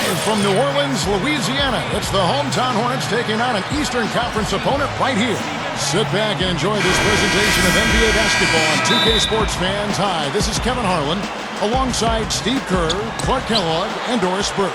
Live from New Orleans, Louisiana, it's the hometown Hornets taking on an Eastern Conference opponent right here. Sit back and enjoy this presentation of NBA basketball on 2K Sports fans. Hi, this is Kevin Harlan, alongside Steve Kerr, Clark Kellogg, and Doris Burke.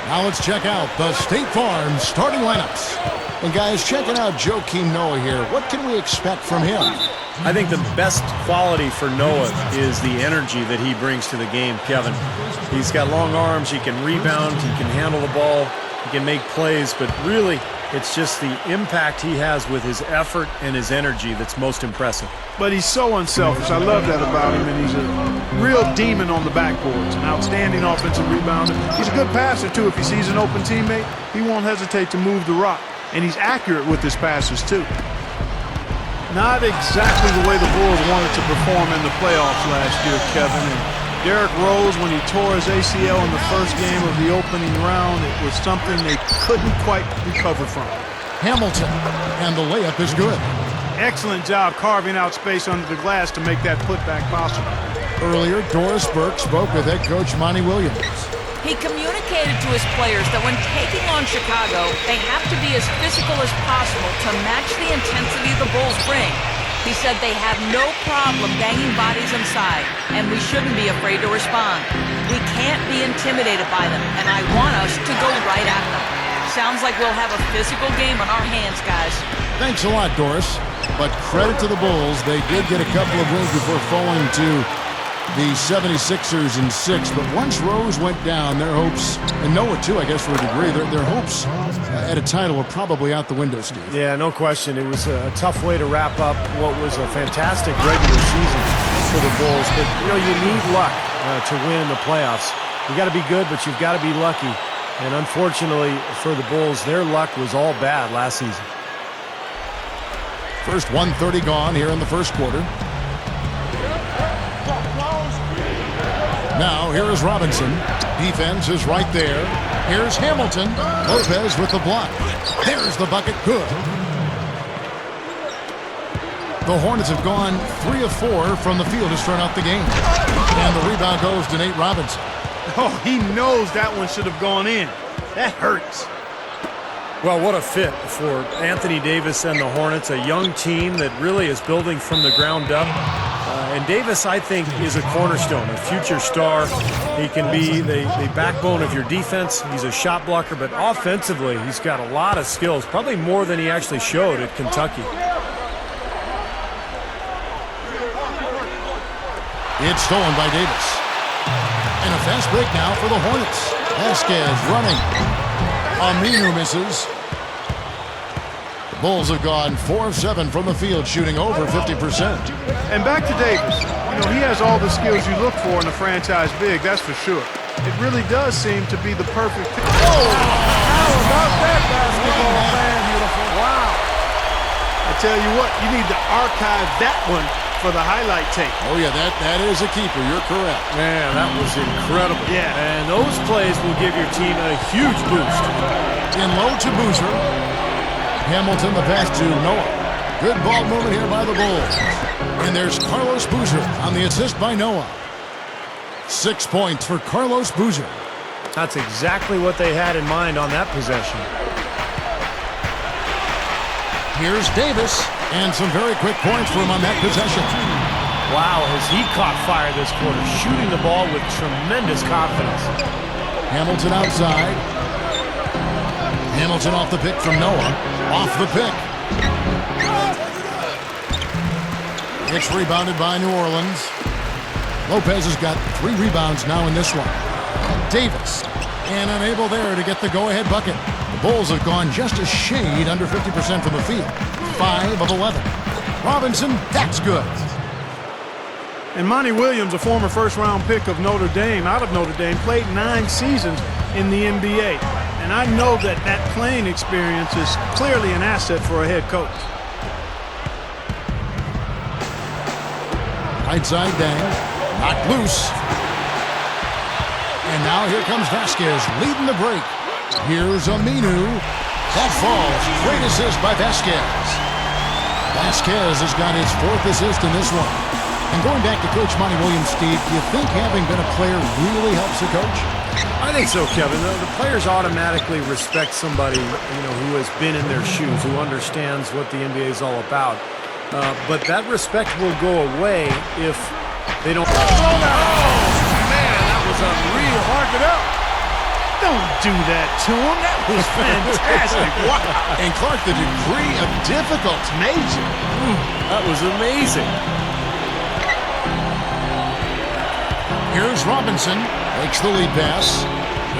Now let's check out the State Farm starting lineups. And guys, checking out Joakim Noah here, what can we expect from him? I think the best quality for Noah is the energy that he brings to the game, Kevin. He's got long arms, he can rebound, he can handle the ball, he can make plays, but really it's just the impact he has with his effort and his energy that's most impressive. But he's so unselfish. I love that about him, and he's a real demon on the backboards, an outstanding offensive rebounder. He's a good passer, too. If he sees an open teammate, he won't hesitate to move the rock, and he's accurate with his passes, too. Not exactly the way the Bulls wanted to perform in the playoffs last year, Kevin. And Derrick Rose, when he tore his ACL in the first game of the opening round, it was something they couldn't quite recover from. Hamilton, and the layup is good. Excellent job carving out space under the glass to make that putback possible. Earlier, Doris Burke spoke with head coach Monty Williams. He communicated to his players that when taking on Chicago, they have to be as physical as possible to match the intensity the Bulls bring. He said they have no problem banging bodies inside, and we shouldn't be afraid to respond. We can't be intimidated by them, and I want us to go right at them. Sounds like we'll have a physical game on our hands, guys. Thanks a lot, Doris. But credit to the Bulls, they did get a couple of wins before falling to the 76ers in 6, but once Rose went down, their hopes, and Noah too, I guess, for a degree, their hopes at a title were probably out the window, Steve. Yeah, no question. It was a tough way to wrap up what was a fantastic regular season for the Bulls. But, you know, you need luck to win the playoffs. You got to be good, but you've got to be lucky. And unfortunately for the Bulls, their luck was all bad last season. First 1:30 gone here in the first quarter. Now, here is Robinson. Defense is right there. Here's Hamilton. Lopez with the block. There's the bucket. Good. The Hornets have gone 3 of 4 from the field to start out the game. And the rebound goes to Nate Robinson. Oh, he knows that one should have gone in. That hurts. Well, what a fit for Anthony Davis and the Hornets, a young team that really is building from the ground up. And Davis, I think, is a cornerstone, a future star. He can be the backbone of your defense. He's a shot blocker, but offensively, he's got a lot of skills, probably more than he actually showed at Kentucky. It's stolen by Davis. And a fast break now for the Hornets. Vasquez running. Aminu misses. The Bulls have gone 4 of 7 from the field, shooting over 50%. And back to Davis. You know, he has all the skills you look for in a franchise big, that's for sure. It really does seem to be the perfect fit. Oh, how about that basketball, man? Beautiful. Wow. I tell you what, you need to archive that one for the highlight tape. Oh, yeah, that is a keeper. You're correct. Man, that was incredible. Yeah. And those plays will give your team a huge boost. In low to Boozer. Hamilton the pass to Noah. Good ball movement here by the Bulls. And there's Carlos Boozer on the assist by Noah. 6 points for Carlos Boozer. That's exactly what they had in mind on that possession. Here's Davis. And some very quick points for him on that possession. Wow, has he caught fire this quarter, shooting the ball with tremendous confidence. Hamilton outside. Hamilton off the pick from Noah. Off the pick. It's rebounded by New Orleans. Lopez has got 3 rebounds now in this one. Davis, and unable there to get the go-ahead bucket. The Bulls have gone just a shade under 50% from the field. 5 of 11. Robinson, that's good. And Monty Williams, a former first-round pick of Notre Dame, out of Notre Dame, played 9 seasons in the NBA. And I know that playing experience is clearly an asset for a head coach. Right side Dang. Knocked loose. And now here comes Vasquez leading the break. Here's Aminu. That falls. Great assist by Vasquez. Vasquez has got his 4th assist in this one. And going back to Coach Monty Williams, Steve, do you think having been a player really helps a coach? I think so, Kevin. The players automatically respect somebody, who has been in their shoes, who understands what the NBA is all about. But that respect will go away if they don't. Oh, man, that was unreal. Mark it up. Don't do that to him. That was fantastic. Wow. And Clark, the degree of difficulty. Major. That was amazing. Here's Robinson. Makes the lead pass.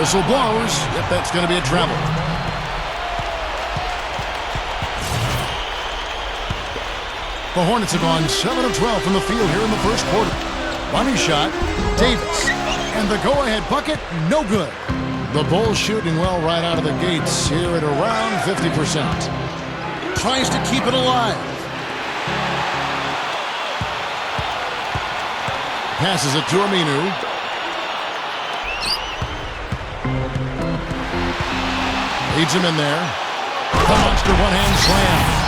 Whistle blows. Yep, that's going to be a travel. The Hornets have gone 7 of 12 from the field here in the first quarter. Money shot, Davis. And the go-ahead bucket, no good. The Bulls shooting well right out of the gates here at around 50%. Tries to keep it alive. Passes it to Aminu. Leads him in there. The monster one-hand slam.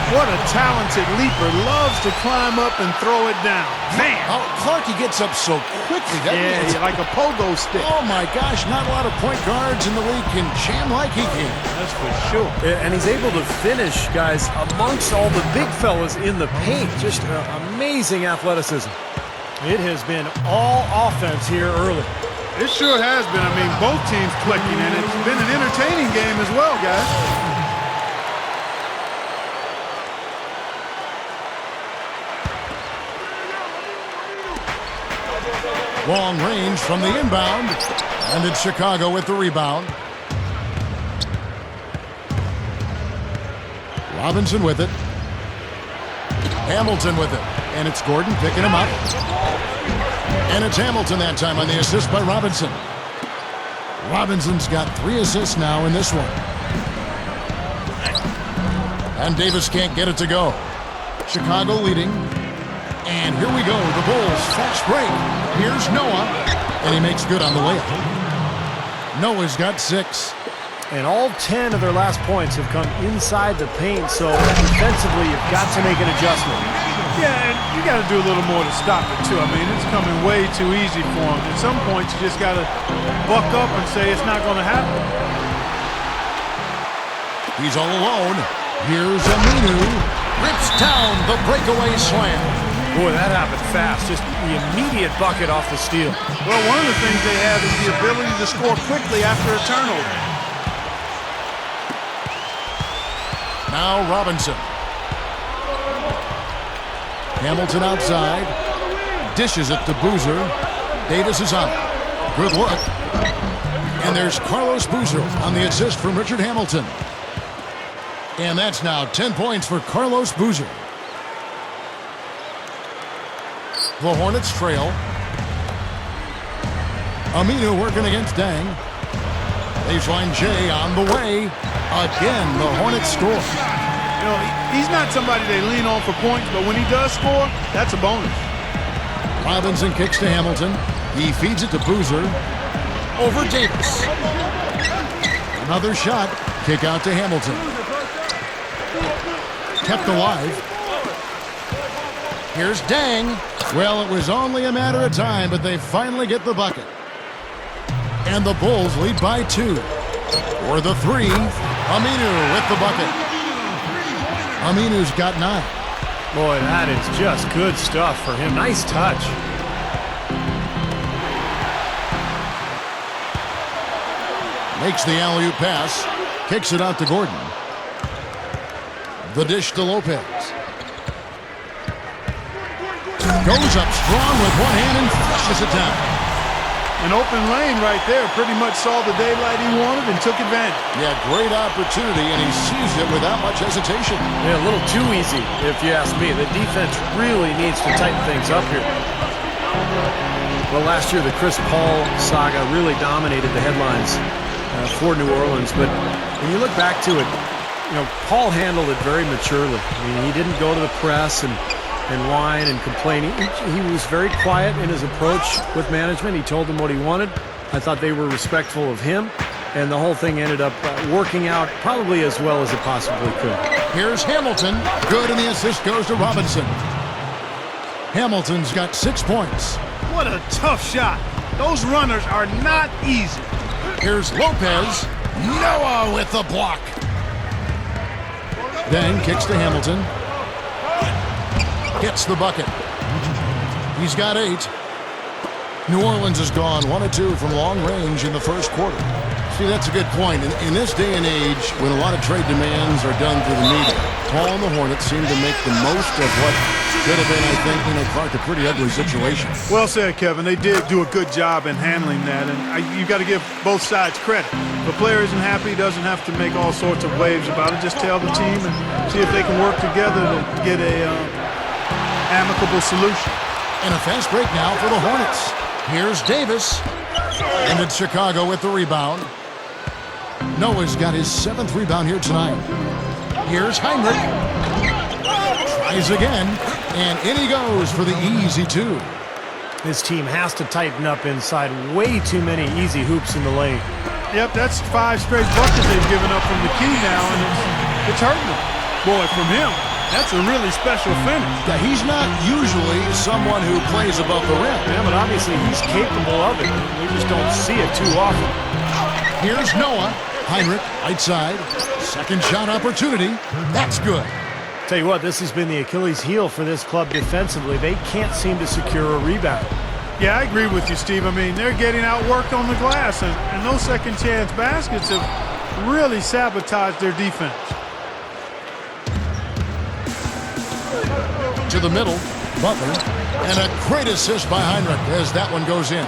What a talented leaper. Loves to climb up and throw it down. Man. Oh, Clark, he gets up so quickly. Yeah, like a pogo stick. Oh, my gosh. Not a lot of point guards in the league can jam like he can. That's for sure. And he's able to finish, guys, amongst all the big fellas in the paint. Just amazing athleticism. It has been all offense here early. It sure has been. I mean, both teams clicking, and it's been an entertaining game as well, guys. Long range from the inbound. And it's Chicago with the rebound. Robinson with it. Hamilton with it. And it's Gordon picking him up. And it's Hamilton that time on the assist by Robinson. Robinson's got 3 assists now in this one. And Davis can't get it to go. Chicago leading. And here we go, the Bulls fast break. Here's Noah, and he makes good on the layup. Noah's got 6. And all 10 of their last points have come inside the paint, so defensively you've got to make an adjustment. Yeah, and you got to do a little more to stop it, too. I mean, it's coming way too easy for him. At some point, you just got to buck up and say it's not going to happen. He's all alone. Here's Aminu. Rips down the breakaway slam. Boy, that happened fast. Just the immediate bucket off the steal. Well, one of the things they have is the ability to score quickly after a turnover. Now Robinson. Hamilton outside. Dishes it to Boozer. Davis is on it. Good look. And there's Carlos Boozer on the assist from Richard Hamilton. And that's now 10 points for Carlos Boozer. The Hornets trail. Aminu working against Dang. Baseline J on the way. Again, the Hornets score. You know, he's not somebody they lean on for points, but when he does score, that's a bonus. Robinson kicks to Hamilton. He feeds it to Boozer. Over Davis. Another shot. Kick out to Hamilton. Kept alive. Here's Dang. Well, it was only a matter of time, but they finally get the bucket. And the Bulls lead by 2. For the 3, Aminu with the bucket. Aminu's got 9. Boy, that is just good stuff for him. Nice touch. Makes the alley-oop pass. Kicks it out to Gordon. The dish to Lopez. Goes up strong with one hand and flushes it down. An open lane right there. Pretty much saw the daylight he wanted and took advantage. Yeah, great opportunity, and he seized it without much hesitation. Yeah, a little too easy, if you ask me. The defense really needs to tighten things up here. Well, last year the Chris Paul saga really dominated the headlines for New Orleans. But when you look back to it, Paul handled it very maturely. I mean, he didn't go to the press and whine and complain. He was very quiet in his approach with management. He told them what he wanted. I thought they were respectful of him, and the whole thing ended up working out probably as well as it possibly could. Here's Hamilton. Good, and the assist goes to Robinson. Hamilton's got 6 points. What a tough shot. Those runners are not easy. Here's Lopez. Noah with the block. Then kicks to Hamilton. Gets the bucket. He's got 8. New Orleans has gone 1 of 2 from long range in the first quarter. See, that's a good point. In this day and age, when a lot of trade demands are done through the media, Paul and the Hornets seem to make the most of what could have been, I think, Clark, a pretty ugly situation. Well said, Kevin. They did do a good job in handling that, and you've got to give both sides credit. If a player isn't happy, doesn't have to make all sorts of waves about it. Just tell the team and see if they can work together to get a amicable solution. And a fast break now for the Hornets. Here's Davis. And it's Chicago with the rebound. Noah's got his 7th rebound here tonight. Here's Heinrich. Tries again. And in he goes for the easy 2. This team has to tighten up inside. Way too many easy hoops in the lane. Yep, that's 5 straight buckets they've given up from the key now, and it's hurting them. Boy, from him, that's a really special finish. Yeah, he's not usually someone who plays above the rim. Yeah, but obviously he's capable of it. We just don't see it too often. Here's Noah. Heinrich, right side. Second shot opportunity. That's good. Tell you what, this has been the Achilles heel for this club defensively. They can't seem to secure a rebound. Yeah, I agree with you, Steve. I mean, they're getting outworked on the glass, and those second chance baskets have really sabotaged their defense. To the middle, Butler, and a great assist by Heinrich as that one goes in.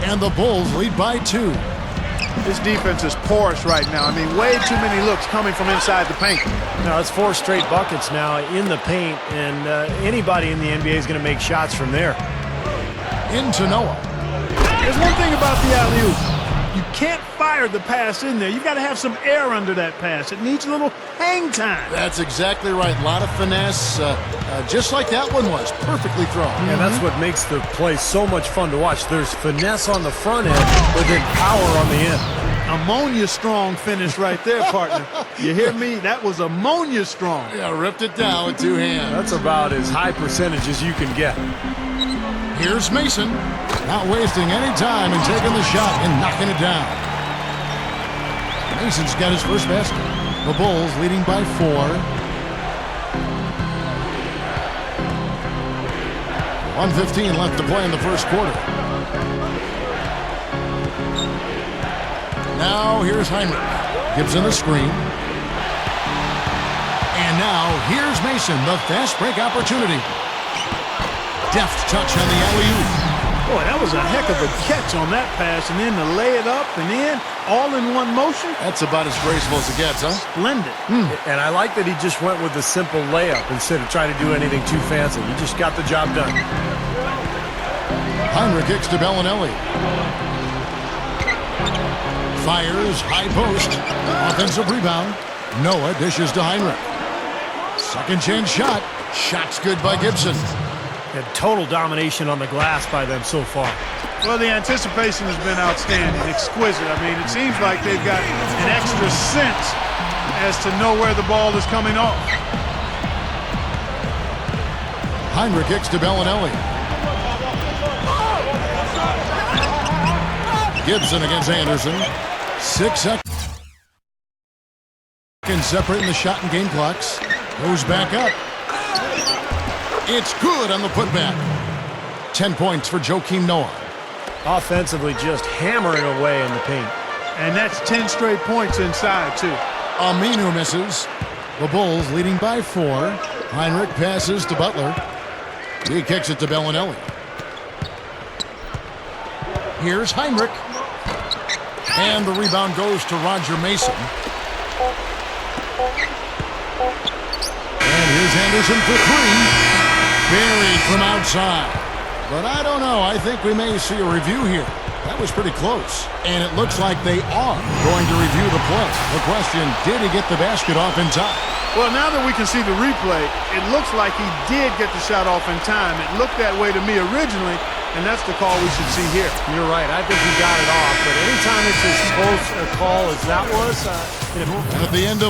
And the Bulls lead by 2. This defense is porous right now. I mean, way too many looks coming from inside the paint. Now, it's 4 straight buckets now in the paint, and anybody in the NBA is going to make shots from there. Into Noah. There's one thing about the alley-oop. You can't fire the pass in there. You've got to have some air under that pass. It needs a little hang time. That's exactly right. A lot of finesse, just like that one was. Perfectly thrown. And that's what makes the play so much fun to watch. There's finesse on the front end, but then power on the end. Ammonia strong finish right there, partner. You hear me? That was ammonia strong. Yeah, ripped it down with 2 hands. That's about as high percentage as you can get. Here's Mason. Not wasting any time and taking the shot and knocking it down. Mason's got his first basket. The Bulls leading by 4. 1:15 left to play in the first quarter. Now here's Heinrich. Gives him the screen. And now here's Mason, the fast break opportunity. Deft touch on the alley-oop. Boy, that was a heck of a catch on that pass, and then to lay it up and in, all in one motion. That's about as graceful as it gets, huh? Splendid. And I like that he just went with a simple layup instead of trying to do anything too fancy. He just got the job done. Heinrich kicks to Bellinelli. Fires, high post. Offensive rebound. Noah dishes to Heinrich. Second chance shot. Shot's good by Gibson. And total domination on the glass by them so far. Well, the anticipation has been outstanding, exquisite. I mean, it seems like they've got an extra sense as to know where the ball is coming off. Heinrich kicks to Bellinelli. Gibson against Anderson. 6 seconds separating the shot and game clocks. Goes back up. It's good on the putback. 10 points for Joakim Noah. Offensively, just hammering away in the paint. And that's 10 straight points inside, too. Aminu misses. The Bulls leading by 4. Heinrich passes to Butler. He kicks it to Bellinelli. Here's Heinrich. And the rebound goes to Roger Mason. And here's Anderson for 3. Buried from outside. But I don't know. I think we may see a review here. That was pretty close. And it looks like they are going to review the play. The question, did he get the basket off in time? Well, now that we can see the replay, it looks like he did get the shot off in time. It looked that way to me originally, and that's the call we should see here. You're right. I think he got it off. But anytime it's as close a call as that was, at the end of